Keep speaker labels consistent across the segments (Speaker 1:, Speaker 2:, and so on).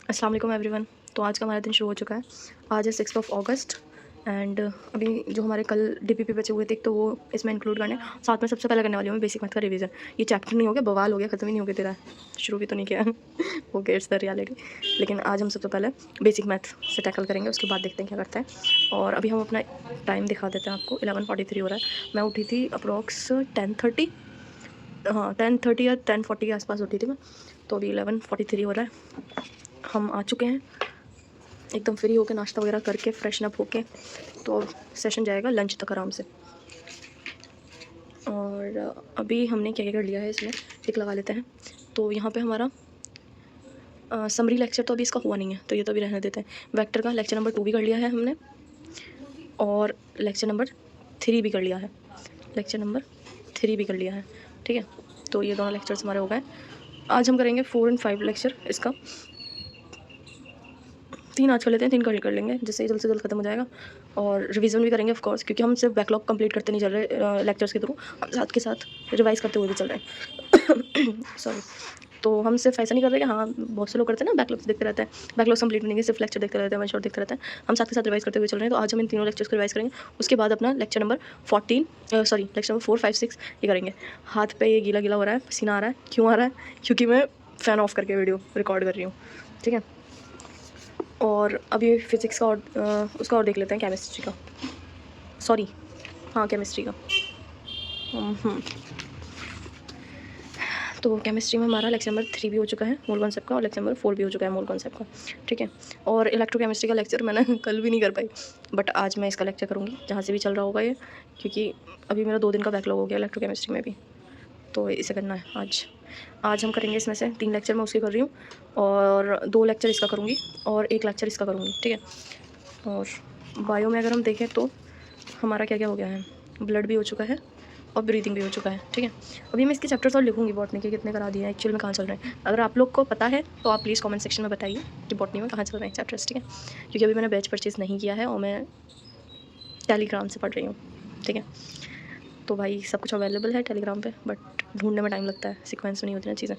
Speaker 1: अस्सलाम वालेकुम एवरीवन। तो आज का हमारा दिन शुरू हो चुका है। आज है 6 अगस्त एंड अभी जो हमारे कल डीपीपी बचे हुए थे तो वो इसमें इंक्लूड करने साथ में सबसे पहले करने वाली हूँ मैं बेसिक मैथ का रिवीजन। ये चैप्टर नहीं हो गया, बवाल हो गया, ख़त्म ही नहीं हो गया तेरा, शुरू भी तो नहीं किया वो इट्स द रियलिटी। लेकिन आज हम सबसे पहले बेसिक मैथ से टैकल करेंगे, उसके बाद देखते हैं क्या करता है। और अभी हम अपना टाइम दिखा देते हैं आपको। 11:43 हो रहा है। मैं उठी थी अप्रॉक्स 10:30, हाँ 10:30 या 10:40 के आसपास उठी थी मैं। तो अभी 11:43 हो रहा है। हम आ चुके हैं एकदम फ्री होकर, नाश्ता वगैरह करके फ्रेशन अप होके। तो सेशन जाएगा लंच तक आराम से। और अभी हमने क्या क्या कर लिया है इसमें टिक लगा लेते हैं। तो यहाँ पे हमारा समरी लेक्चर तो अभी इसका हुआ नहीं है, तो ये तो अभी रहने देते हैं। वेक्टर का लेक्चर नंबर 2 भी कर लिया है हमने, और लेक्चर नंबर 3 भी कर लिया है। लेक्चर नंबर 3 भी कर लिया है, ठीक है। तो ये दोनों लेक्चर्स हमारे हो गए। आज हम करेंगे 4 और 5 लेक्चर। इसका 3 आज कर लेते हैं, 3 कर लेंगे, जिससे जल्द से जल्द खत्म हो जाएगा। और रिवीजन भी करेंगे ऑफ कोर्स, क्योंकि हम सिर्फ बैकलॉग कंप्लीट करते नहीं चल रहे लेक्चर्स के थ्रू, हम साथ के साथ रिवाइज करते हुए भी चल रहे हैं सॉरी। तो हम सिर्फ ऐसा नहीं कर रहे कि हाँ बहुत से लोग करते हैं ना, बैकलॉग्स देखते रहते हैं, बैकलॉग्स कंप्लीट नहीं, सिर्फ लेक्चर देखते रहते हैं, वन शॉट देखते रहते हैं। हम साथ के साथ रिवाइज करते हुए चल रहे हैं। तो आज हम इन तीनों लेक्चर्स को रिवाइज करेंगे। उसके बाद अपना लेक्चर नंबर 4, 5, 6 ये करेंगे। हाथ पे ये गीला गीला हो रहा है, पसीना आ रहा है। क्यों आ रहा है? क्योंकि मैं फ़ैन ऑफ करके वीडियो रिकॉर्ड कर रही हूँ, ठीक है। और अभी फिज़िक्स का और उसका और देख लेते हैं, केमिस्ट्री का, सॉरी हाँ केमिस्ट्री का। तो केमिस्ट्री में हमारा लेक्चर नंबर 3 भी हो चुका है मोल कॉन्सेप्ट का, और लेक्चर नंबर 4 भी हो चुका है मोल कॉन्सेप्ट का, ठीक है। और इलेक्ट्रोकेमिस्ट्री का लेक्चर मैंने कल भी नहीं कर पाई, बट आज मैं इसका लेक्चर करूँगी जहाँ से भी चल रहा होगा ये, क्योंकि अभी मेरा 2 दिन का बैकलॉग हो गया इलेक्ट्रोकेमिस्ट्री में भी। तो इसे करना है आज हम करेंगे। इसमें से 3 लेक्चर मैं उसके कर रही हूँ, और 2 लेक्चर इसका करूँगी, और 1 लेक्चर इसका करूँगी, ठीक है। और बायो में अगर हम देखें तो हमारा क्या क्या हो गया है, ब्लड भी हो चुका है और ब्रीदिंग भी हो चुका है, ठीक है। अभी मैं इसके चैप्टर्स और लिखूँगी बॉटनी के कितने करा दिए हैं, एक्चुअल में कहाँ चल रहे हैं। अगर आप लोग को पता है तो आप प्लीज़ कमेंट सेक्शन में बताइए कि बॉटनी में कहाँ चल रहे हैं चैप्टर्स, ठीक है। क्योंकि अभी मैंने बैच परचेज़ नहीं किया है और मैं टेलीग्राम से पढ़ रही हूँ, ठीक है। तो भाई सब कुछ अवेलेबल है टेलीग्राम पे, बट ढूंढने में टाइम लगता है, सीक्वेंस में नहीं होती ना चीज़ें,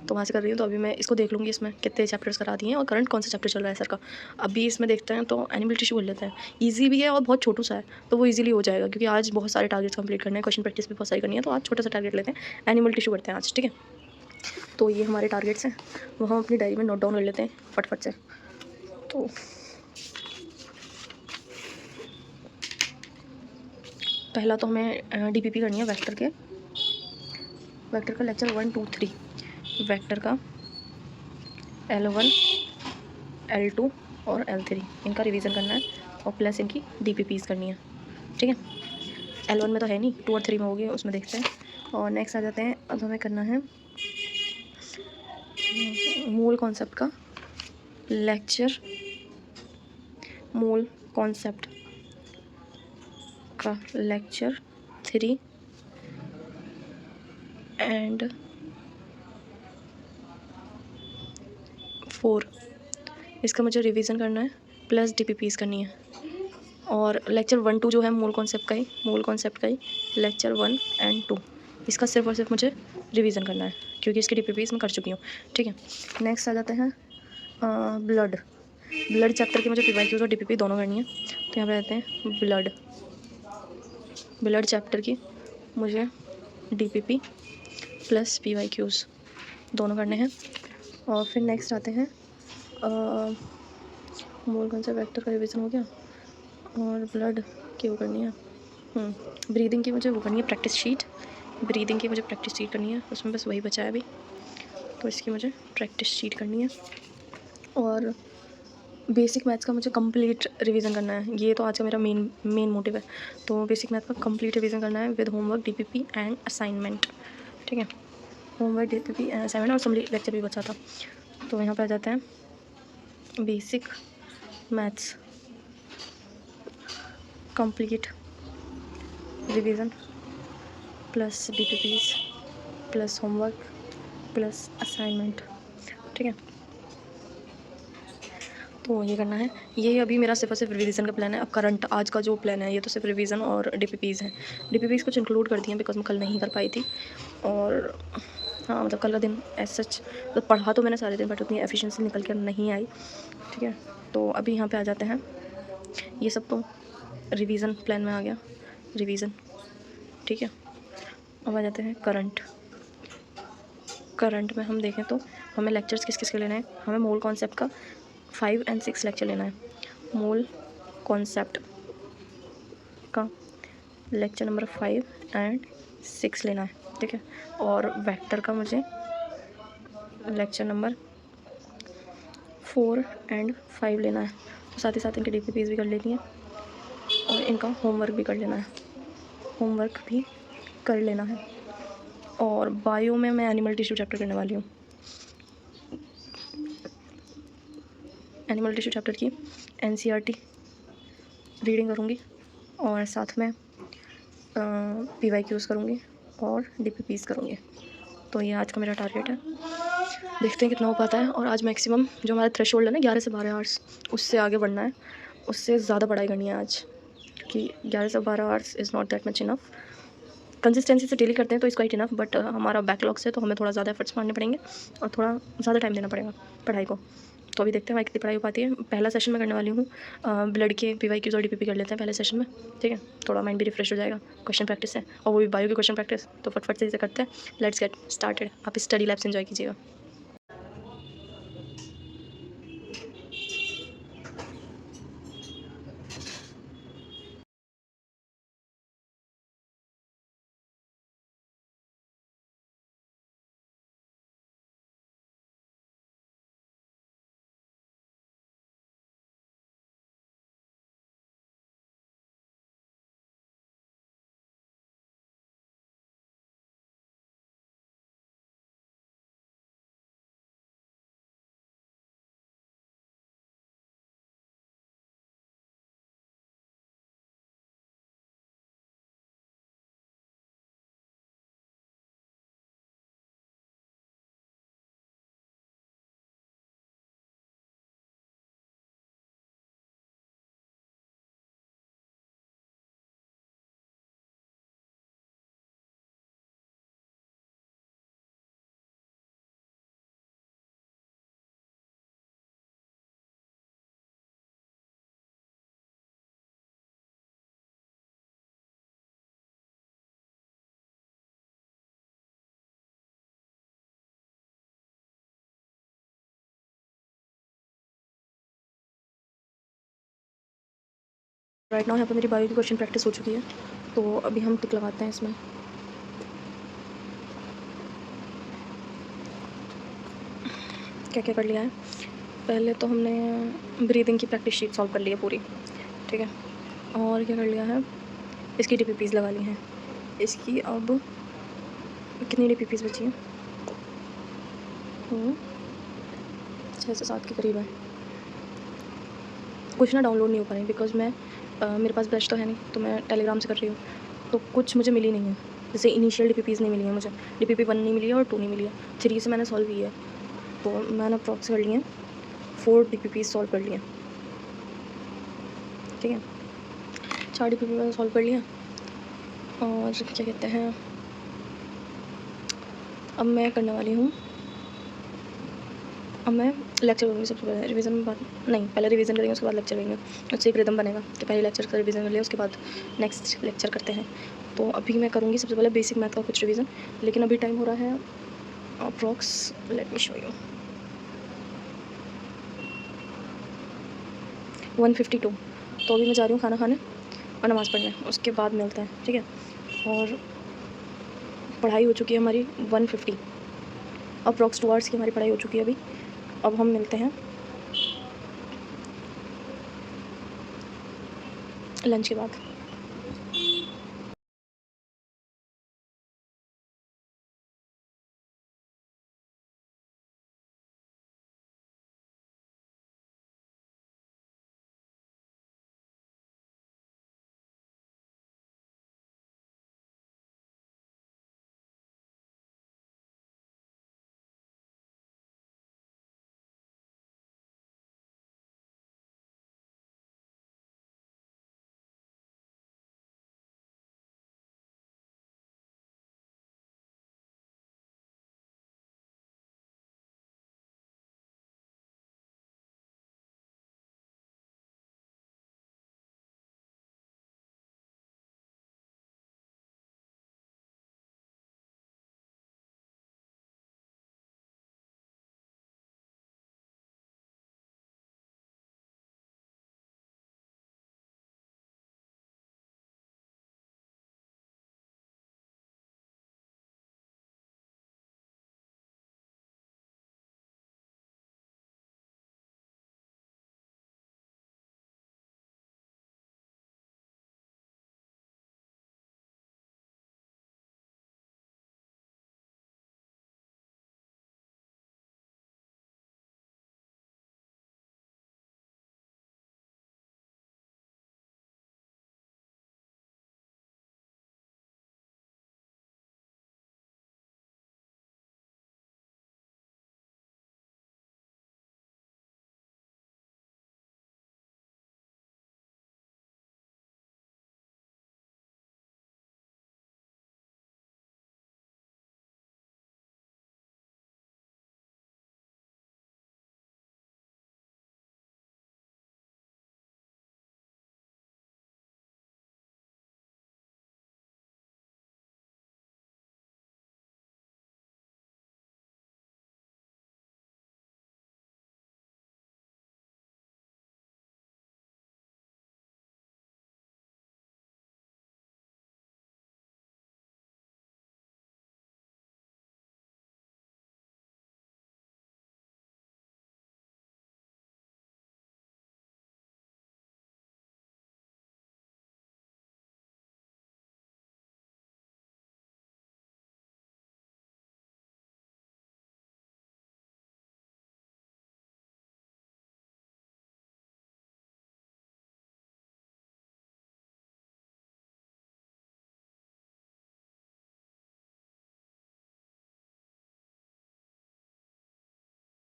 Speaker 1: तो वहाँ से कर रही हूँ। तो अभी मैं इसको देख लूँगी इसमें कितने चैप्टर्स करा दिए हैं और करंट कौन सा चैप्टर चल रहा है सर का। अभी इसमें देखते हैं तो एनिमल टिश्यू कर लेते हैं। ईजी भी है और बहुत छोटू सा है, तो वो ईजिली हो जाएगा, क्योंकि आज बहुत सारे टारगेट्स कंप्लीट करने हैं, क्वेश्चन प्रैक्टिस भी बहुत सारी करनी है। तो आज छोटा सा टारगेट लेते हैं, एनिमल टिश्यू करते हैं आज, ठीक है। तो ये हमारे टारगेट्स हैं, वो हम अपनी डायरी में नोट डाउन कर लेते हैं फटफट से। तो पहला तो हमें डीपीपी करनी है वेक्टर का लेक्चर 1, 2, 3 वेक्टर का L1, L2 और L3 इनका रिवीजन करना है, और प्लस इनकी डीपीपीज करनी है, ठीक है। L1 में तो है नहीं, 2 और 3 में हो गए, उसमें देखते हैं। और नेक्स्ट आ जाते हैं, अब हमें करना है मूल कॉन्सेप्ट का लेक्चर, मूल कॉन्सेप्ट का लेक्चर 3 एंड 4 इसका मुझे रिवीजन करना है, प्लस डीपीपीज करनी है। और लेक्चर 1, 2 जो है मूल कॉन्सेप्ट का ही लेक्चर 1 एंड 2 इसका सिर्फ और सिर्फ मुझे रिवीजन करना है, क्योंकि इसकी डीपीपीज मैं कर चुकी हूँ, ठीक है। नेक्स्ट आ जाते हैं ब्लड चैप्टर की मुझे पीवाईक्यूज और डीपीपी दोनों करनी है। तो यहाँ पे आते हैं ब्लड चैप्टर की मुझे डीपीपी प्लस पीवाईक्यूज दोनों करने हैं। और फिर नेक्स्ट आते हैं मूल कॉन्सेप्ट वेक्टर का रिवीजन हो गया, और ब्लड की वो करनी है, ब्रीदिंग की मुझे वो करनी है प्रैक्टिस शीट, करनी है, उसमें बस वही बचा है अभी। तो इसकी मुझे प्रैक्टिस शीट करनी है। और बेसिक मैथ्स का मुझे कंप्लीट रिवीजन करना है, ये तो आज का मेरा मेन मोटिव है। तो बेसिक मैथ का कंप्लीट रिवीजन करना है with homework, DPP and assignment, ठीक है। होमवर्क, डीपीपी एंड असाइनमेंट, और समरी लेक्चर भी बचा था। तो यहाँ पर आ जाते हैं basic maths complete revision plus DPPs plus homework plus assignment, ठीक है। तो ये करना है, ये अभी मेरा सिर्फ और सिर्फ रिवीजन का प्लान है। अब करंट आज का जो प्लान है ये तो सिर्फ रिवीजन और डीपीपीज है। डीपीपीज कुछ इंक्लूड कर दिए बिकॉज मैं कल नहीं कर पाई थी, और हाँ मतलब कल का दिन एज सच तो पढ़ा तो मैंने सारे दिन, बट उतनी एफिशिएंसी निकल कर नहीं आई। ठीक है, तो अभी यहाँ पे आ जाते हैं, ये सब तो रिवीजन प्लान में आ गया, रिवीजन। ठीक है, अब आ जाते हैं करंट। करंट में हम देखें तो हमें लेक्चर्स किस किस के लेना है। हमें मोल कॉन्सेप्ट का 5 और 6 लेक्चर लेना है। मोल कॉन्सेप्ट का लेक्चर नंबर 5 और 6 लेना है। ठीक है, और वेक्टर का मुझे लेक्चर नंबर 4 और 5 लेना है। तो साथ ही साथ इनके DPPs भी कर लेनी है और इनका होमवर्क भी कर लेना है, होमवर्क भी कर लेना है। और बायो में मैं एनिमल टिश्यू चैप्टर करने वाली हूँ। एनिमल टिश्यू चैप्टर की NCERT रीडिंग करूँगी और साथ में PYQs करूँगी और DPPs करूँगी। तो ये आज का मेरा टारगेट है, देखते हैं कितना हो पाता है। और आज मैक्सिमम जो हमारा थ्रेशोल्ड है ना 11 से 12 आवर्स, उससे आगे बढ़ना है, उससे ज़्यादा पढ़ाई करनी है आज, क्योंकि 11 से 12 hours is not that much enough. Consistency से डेली करते हैं तो इसका ही इनफ, बट हमारा बैकलॉग से तो हमें थोड़ा ज़्यादा एफर्ट्स मारने पड़ेंगे और थोड़ा ज़्यादा टाइम देना पड़ेगा पढ़ाई को। तो अभी देखते हैं हमारी कितनी पढ़ाई हो पाती है। पहला सेशन में करने वाली हूँ ब्लड के PYQs और DPP कर लेते हैं पहले सेशन में। ठीक है, थोड़ा माइंड भी रिफ्रेश हो जाएगा, क्वेश्चन प्रैक्टिस है और वो भी बायो की क्वेश्चन प्रैक्टिस, तो फटफट से इसे करते हैं। Let's get started. आप स्टडी लैब्स एंजॉय कीजिएगा। राइट नाउ यहाँ पर मेरी बायो की क्वेश्चन प्रैक्टिस हो चुकी है, तो अभी हम टिक लगाते हैं इसमें। क्या क्या कर लिया है, पहले तो हमने ब्रीदिंग की प्रैक्टिस शीट सॉल्व कर ली है पूरी। ठीक है, और क्या कर लिया है, इसकी DPPs लगा ली हैं। इसकी अब कितनी DPPs बची हैं, 6 से 7 के करीब है। कुछ ना डाउनलोड नहीं हो पा रही बिकॉज मैं मेरे पास ब्रश तो है नहीं, तो मैं टेलीग्राम से कर रही हूँ, तो कुछ मुझे मिली नहीं है। जैसे इनिशियल DPPs नहीं मिली है मुझे, DPP 1 नहीं मिली है और 2 नहीं मिली है। 3 से मैंने सॉल्व की है, तो मैंने अप्रॉक्स कर लिए हैं 4 DPPs सॉल्व कर लिए हैं। ठीक है, 4 DPP मैंने सॉल्व कर लिया। और क्या कहते हैं, अब मैं करने वाली हूँ, अब मैं लेक्चर करूँगी सबसे पहले। रिवीजन में बात नहीं, पहले रिवीजन करेंगे उसके बाद लेक्चर करेंगे, उससे एक रिदम बनेगा कि पहले लेक्चर का रिवीजन कर लिया उसके बाद नेक्स्ट लेक्चर करते हैं। तो अभी मैं करूँगी सबसे पहले बेसिक मैथ का कुछ रिवीजन, लेकिन अभी टाइम हो रहा है approx, let me show you, 1:52। तो अभी मैं जा रही हूँ खाना खाने और नमाज़ पढ़ने, उसके बाद मिलते हैं। ठीक है, और पढ़ाई हो चुकी है हमारी 1:50, अप्रॉक्स 2 आवर्स की हमारी पढ़ाई हो चुकी है अभी। अब हम मिलते हैं लंच के बाद।